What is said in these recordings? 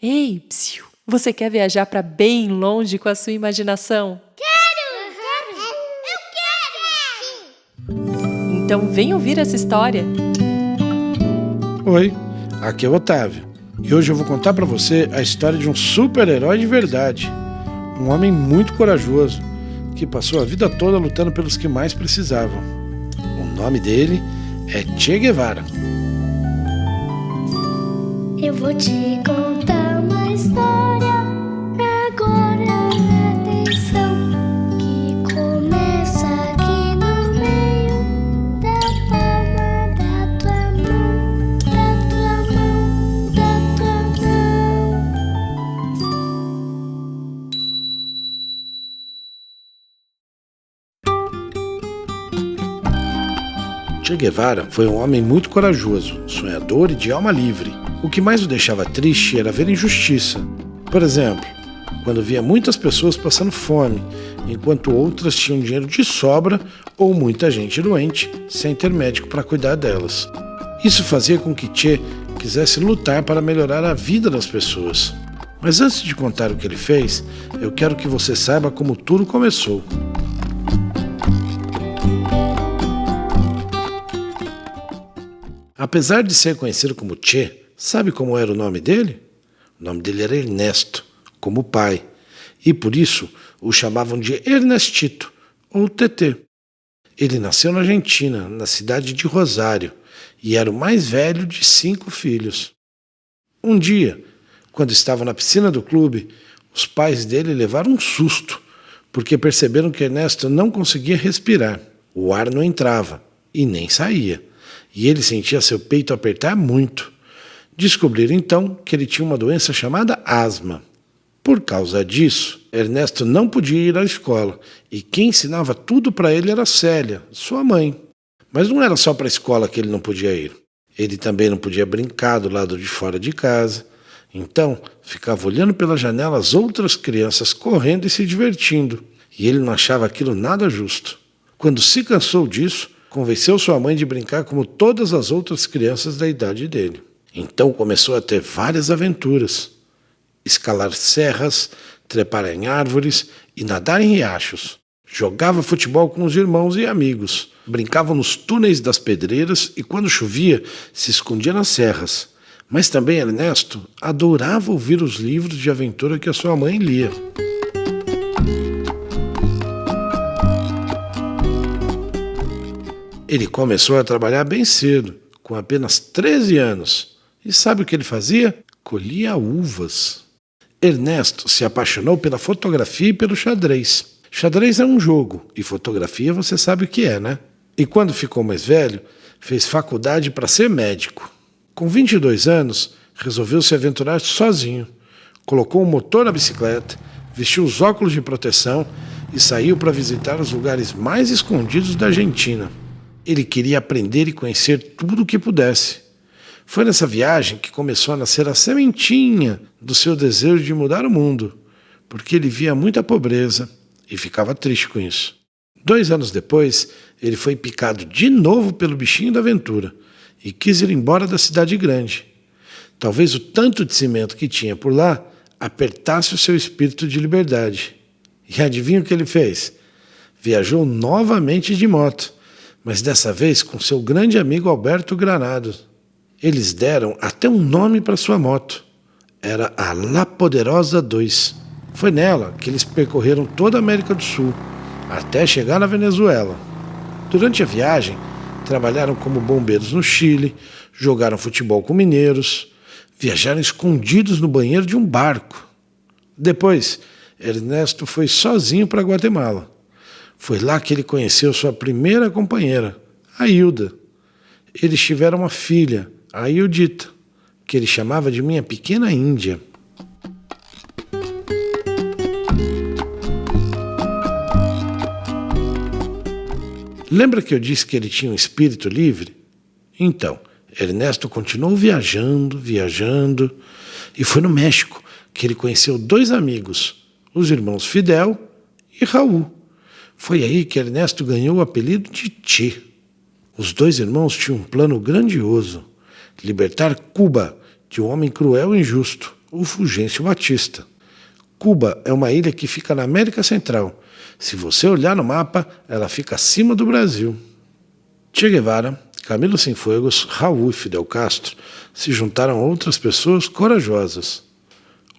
Ei, psiu, você quer viajar para bem longe com a sua imaginação? Quero! Eu quero! Então vem ouvir essa história. Oi, aqui é o Otávio. E hoje eu vou contar para você a história de um super-herói de verdade. Um homem muito corajoso, que passou a vida toda lutando pelos que mais precisavam. O nome dele é Che Guevara. Eu vou te contar uma história. Agora atenção, que começa aqui no meio da palma da tua mão, da tua mão, da tua mão. Che Guevara foi um homem muito corajoso, sonhador e de alma livre. O que mais o deixava triste era ver injustiça. Por exemplo, quando via muitas pessoas passando fome, enquanto outras tinham dinheiro de sobra ou muita gente doente, sem ter médico para cuidar delas. Isso fazia com que Che quisesse lutar para melhorar a vida das pessoas. Mas antes de contar o que ele fez, eu quero que você saiba como tudo começou. Apesar de ser conhecido como Che, sabe como era o nome dele? O nome dele era Ernesto, como pai, e por isso o chamavam de Ernestito, ou TT. Ele nasceu na Argentina, na cidade de Rosário, e era o mais velho de 5 filhos. Um dia, quando estava na piscina do clube, os pais dele levaram um susto, porque perceberam que Ernesto não conseguia respirar. O ar não entrava e nem saía, e ele sentia seu peito apertar muito. Descobriram então que ele tinha uma doença chamada asma. Por causa disso, Ernesto não podia ir à escola e quem ensinava tudo para ele era Célia, sua mãe. Mas não era só para a escola que ele não podia ir. Ele também não podia brincar do lado de fora de casa. Então, ficava olhando pela janela as outras crianças correndo e se divertindo. E ele não achava aquilo nada justo. Quando se cansou disso, convenceu sua mãe de brincar como todas as outras crianças da idade dele. Então começou a ter várias aventuras. Escalar serras, trepar em árvores e nadar em riachos. Jogava futebol com os irmãos e amigos. Brincava nos túneis das pedreiras e quando chovia se escondia nas serras. Mas também Ernesto adorava ouvir os livros de aventura que a sua mãe lia. Ele começou a trabalhar bem cedo, com apenas 13 anos. E sabe o que ele fazia? Colhia uvas. Ernesto se apaixonou pela fotografia e pelo xadrez. Xadrez é um jogo, e fotografia você sabe o que é, né? E quando ficou mais velho, fez faculdade para ser médico. Com 22 anos, resolveu se aventurar sozinho. Colocou um motor na bicicleta, vestiu os óculos de proteção e saiu para visitar os lugares mais escondidos da Argentina. Ele queria aprender e conhecer tudo o que pudesse. Foi nessa viagem que começou a nascer a sementinha do seu desejo de mudar o mundo, porque ele via muita pobreza e ficava triste com isso. 2 anos depois, ele foi picado de novo pelo bichinho da aventura e quis ir embora da cidade grande. Talvez o tanto de cimento que tinha por lá apertasse o seu espírito de liberdade. E adivinha o que ele fez? Viajou novamente de moto, mas dessa vez com seu grande amigo Alberto Granados. Eles deram até um nome para sua moto. Era a La Poderosa 2. Foi nela que eles percorreram toda a América do Sul, até chegar na Venezuela. Durante a viagem, trabalharam como bombeiros no Chile, jogaram futebol com mineiros, viajaram escondidos no banheiro de um barco. Depois, Ernesto foi sozinho para Guatemala. Foi lá que ele conheceu sua primeira companheira, a Hilda. Eles tiveram uma filha, a Ildita, que ele chamava de minha pequena Índia. Lembra que eu disse que ele tinha um espírito livre? Então, Ernesto continuou viajando, e foi no México que ele conheceu 2 amigos, os irmãos Fidel e Raul. Foi aí que Ernesto ganhou o apelido de Che. Os 2 irmãos tinham um plano grandioso: libertar Cuba de um homem cruel e injusto, o Fulgêncio Batista. Cuba é uma ilha que fica na América Central. Se você olhar no mapa, ela fica acima do Brasil. Che Guevara, Camilo Cienfuegos, Raul e Fidel Castro se juntaram a outras pessoas corajosas.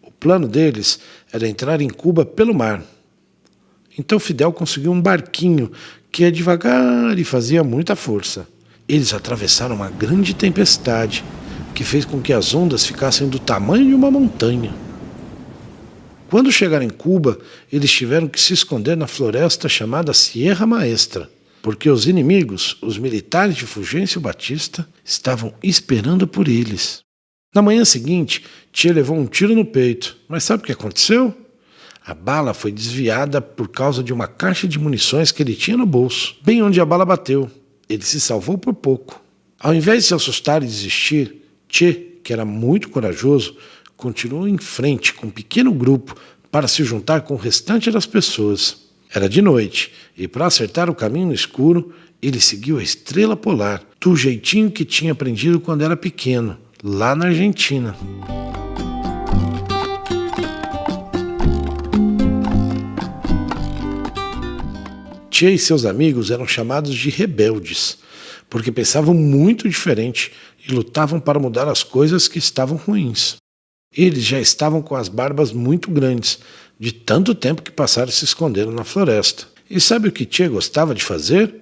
O plano deles era entrar em Cuba pelo mar. Então Fidel conseguiu um barquinho que ia devagar e fazia muita força. Eles atravessaram uma grande tempestade que fez com que as ondas ficassem do tamanho de uma montanha. Quando chegaram em Cuba, eles tiveram que se esconder na floresta chamada Sierra Maestra, porque os inimigos, os militares de Fulgêncio Batista, estavam esperando por eles. Na manhã seguinte, Che levou um tiro no peito, mas sabe o que aconteceu? A bala foi desviada por causa de uma caixa de munições que ele tinha no bolso, bem onde a bala bateu. Ele se salvou por pouco. Ao invés de se assustar e desistir, Che, que era muito corajoso, continuou em frente com um pequeno grupo para se juntar com o restante das pessoas. Era de noite, e para acertar o caminho no escuro, ele seguiu a estrela polar, do jeitinho que tinha aprendido quando era pequeno, lá na Argentina. Che e seus amigos eram chamados de rebeldes, porque pensavam muito diferente e lutavam para mudar as coisas que estavam ruins. Eles já estavam com as barbas muito grandes, de tanto tempo que passaram se escondendo na floresta. E sabe o que Che gostava de fazer?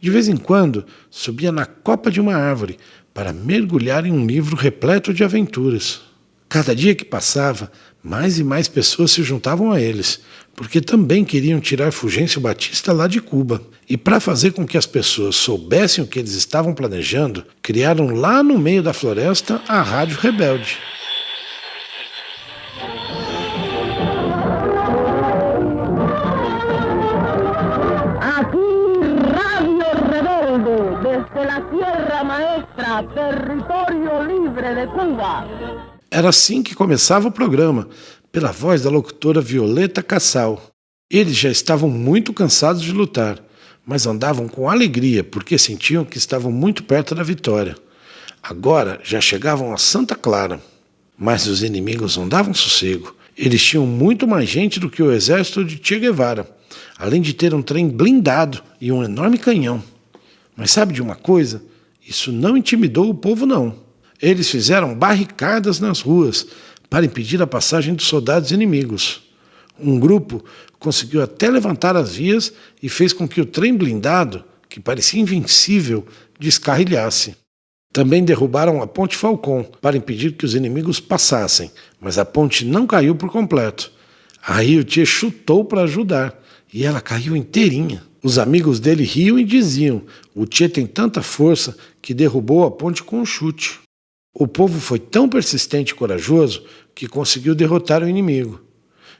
De vez em quando, subia na copa de uma árvore para mergulhar em um livro repleto de aventuras. Cada dia que passava, mais e mais pessoas se juntavam a eles, porque também queriam tirar Fulgêncio Batista lá de Cuba. E para fazer com que as pessoas soubessem o que eles estavam planejando, criaram lá no meio da floresta a Rádio Rebelde. Desde la Sierra Maestra, território livre de Cuba. Era assim que começava o programa, pela voz da locutora Violeta Cassal. Eles já estavam muito cansados de lutar, mas andavam com alegria porque sentiam que estavam muito perto da vitória. Agora já chegavam a Santa Clara. Mas os inimigos não davam sossego. Eles tinham muito mais gente do que o exército de Che Guevara, além de ter um trem blindado e um enorme canhão. Mas sabe de uma coisa? Isso não intimidou o povo, não. Eles fizeram barricadas nas ruas para impedir a passagem dos soldados inimigos. Um grupo conseguiu até levantar as vias e fez com que o trem blindado, que parecia invencível, descarrilhasse. Também derrubaram a Ponte Falcon para impedir que os inimigos passassem, mas a ponte não caiu por completo. Aí o Che chutou para ajudar e ela caiu inteirinha. Os amigos dele riam e diziam: o Che tem tanta força que derrubou a ponte com um chute. O povo foi tão persistente e corajoso que conseguiu derrotar o inimigo.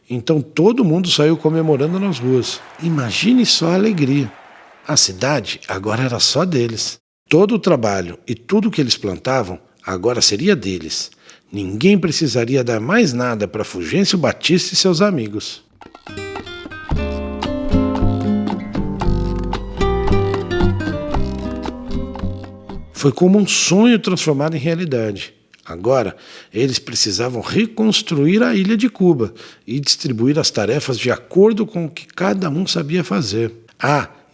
Então todo mundo saiu comemorando nas ruas. Imagine só a alegria. A cidade agora era só deles. Todo o trabalho e tudo que eles plantavam agora seria deles. Ninguém precisaria dar mais nada para Fulgêncio Batista e seus amigos. Foi como um sonho transformado em realidade. Agora, eles precisavam reconstruir a ilha de Cuba e distribuir as tarefas de acordo com o que cada um sabia fazer.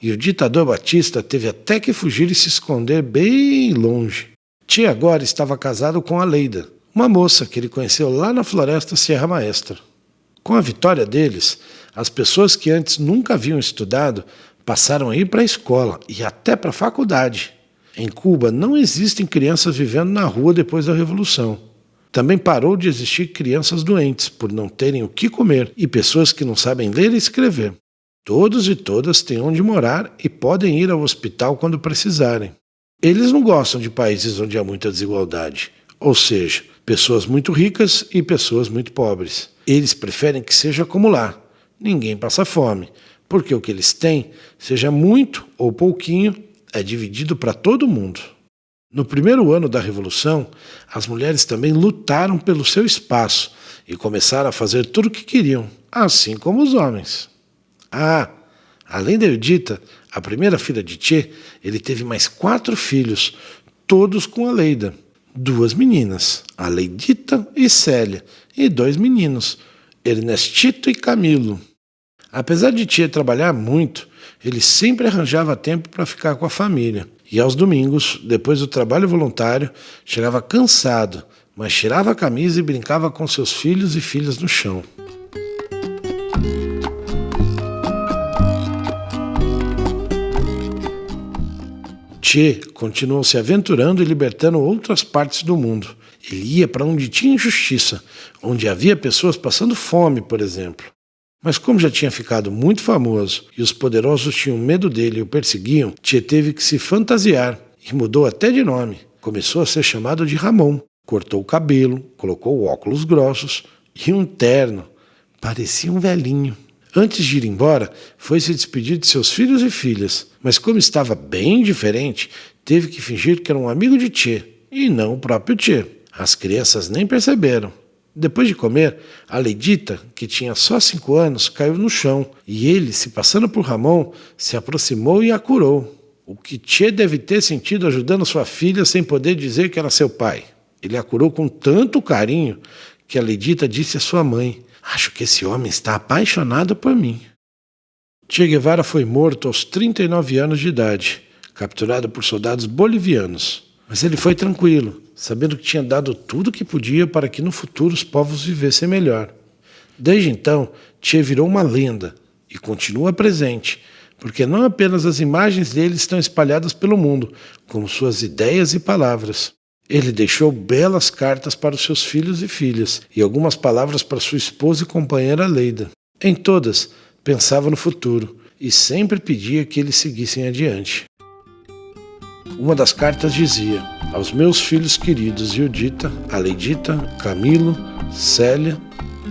E o ditador Batista teve até que fugir e se esconder bem longe. Che agora estava casado com Aleida, uma moça que ele conheceu lá na floresta Sierra Maestra. Com a vitória deles, as pessoas que antes nunca haviam estudado passaram a ir para a escola e até para a faculdade. Em Cuba não existem crianças vivendo na rua depois da Revolução. Também parou de existir crianças doentes por não terem o que comer e pessoas que não sabem ler e escrever. Todos e todas têm onde morar e podem ir ao hospital quando precisarem. Eles não gostam de países onde há muita desigualdade, ou seja, pessoas muito ricas e pessoas muito pobres. Eles preferem que seja como lá. Ninguém passa fome, porque o que eles têm, seja muito ou pouquinho, é dividido para todo mundo. No primeiro ano da Revolução, as mulheres também lutaram pelo seu espaço e começaram a fazer tudo o que queriam, assim como os homens. Além da Eudita, a primeira filha de Che, ele teve mais 4 filhos, todos com Aleida. 2 meninas, Aleidita e Célia, e 2 meninos, Ernestito e Camilo. Apesar de Tchê trabalhar muito, ele sempre arranjava tempo para ficar com a família. E aos domingos, depois do trabalho voluntário, chegava cansado, mas tirava a camisa e brincava com seus filhos e filhas no chão. Tchê continuou se aventurando e libertando outras partes do mundo. Ele ia para onde tinha injustiça, onde havia pessoas passando fome, por exemplo. Mas como já tinha ficado muito famoso e os poderosos tinham medo dele e o perseguiam, Tchê teve que se fantasiar e mudou até de nome. Começou a ser chamado de Ramon. Cortou o cabelo, colocou óculos grossos e um terno. Parecia um velhinho. Antes de ir embora, foi se despedir de seus filhos e filhas, mas como estava bem diferente, teve que fingir que era um amigo de Tchê, e não o próprio Tchê. As crianças nem perceberam. Depois de comer, a Leidita, que tinha só 5 anos, caiu no chão, e ele, se passando por Ramon, se aproximou e a curou. O que Tchê deve ter sentido ajudando sua filha sem poder dizer que era seu pai. Ele a curou com tanto carinho que a Leidita disse à sua mãe: "Acho que esse homem está apaixonado por mim." Che Guevara foi morto aos 39 anos de idade, capturado por soldados bolivianos. Mas ele foi tranquilo, sabendo que tinha dado tudo o que podia para que no futuro os povos vivessem melhor. Desde então, Che virou uma lenda e continua presente, porque não apenas as imagens dele estão espalhadas pelo mundo, como suas ideias e palavras. Ele deixou belas cartas para os seus filhos e filhas, e algumas palavras para sua esposa e companheira Leida. Em todas, pensava no futuro, e sempre pedia que eles seguissem adiante. Uma das cartas dizia: "Aos meus filhos queridos Judita, Aleidita, Camilo, Célia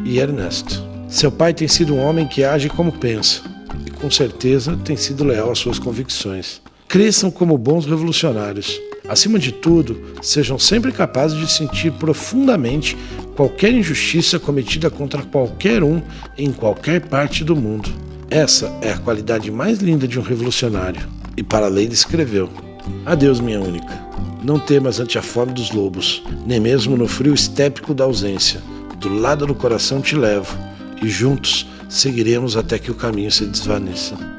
e Ernesto. Seu pai tem sido um homem que age como pensa, e com certeza tem sido leal às suas convicções. Cresçam como bons revolucionários. Acima de tudo, sejam sempre capazes de sentir profundamente qualquer injustiça cometida contra qualquer um em qualquer parte do mundo. Essa é a qualidade mais linda de um revolucionário." E para Leida escreveu: "Adeus, minha única. Não temas ante a fome dos lobos, nem mesmo no frio estépico da ausência. Do lado do coração te levo, e juntos seguiremos até que o caminho se desvaneça."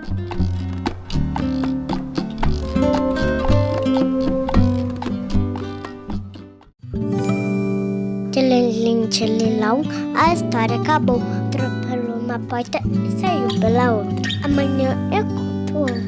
Tchelilau, a história acabou. Atropelou uma porta e saiu pela outra. Amanhã eu conto outra.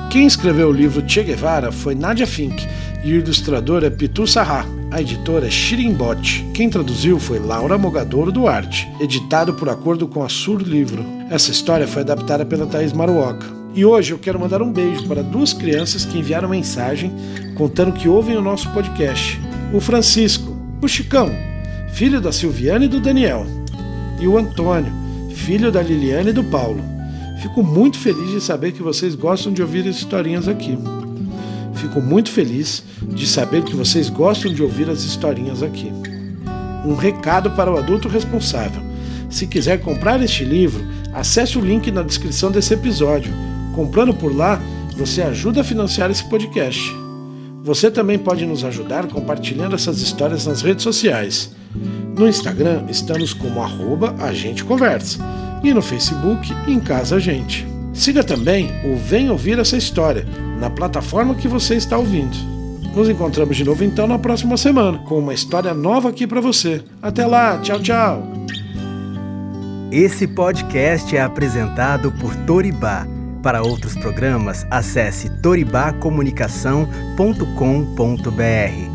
Quem escreveu o livro Che Guevara foi Nadia Fink e o ilustrador é Pitu Sarra. A editora é Shirimbote. Quem traduziu foi Laura Mogadoro Duarte, editado por acordo com a Sur Livro. Essa história foi adaptada pela Thaís Maruoka. E hoje eu quero mandar um beijo para 2 crianças que enviaram mensagem contando que ouvem o nosso podcast. O Francisco, o Chicão, filho da Silviane e do Daniel, e o Antônio, filho da Liliane e do Paulo. Fico muito feliz de saber que vocês gostam de ouvir as historinhas aqui. Fico muito feliz de saber que vocês gostam de ouvir as historinhas aqui. Um recado para o adulto responsável. Se quiser comprar este livro, acesse o link na descrição desse episódio. Comprando por lá, você ajuda a financiar esse podcast. Você também pode nos ajudar compartilhando essas histórias nas redes sociais. No Instagram estamos como @agenteconversa e no Facebook Em Casa Gente. Siga também o Vem Ouvir Essa História na plataforma que você está ouvindo. Nos encontramos de novo então na próxima semana com uma história nova aqui para você. Até lá, tchau, tchau! Esse podcast é apresentado por Toribá. Para outros programas, acesse toribacomunicação.com.br.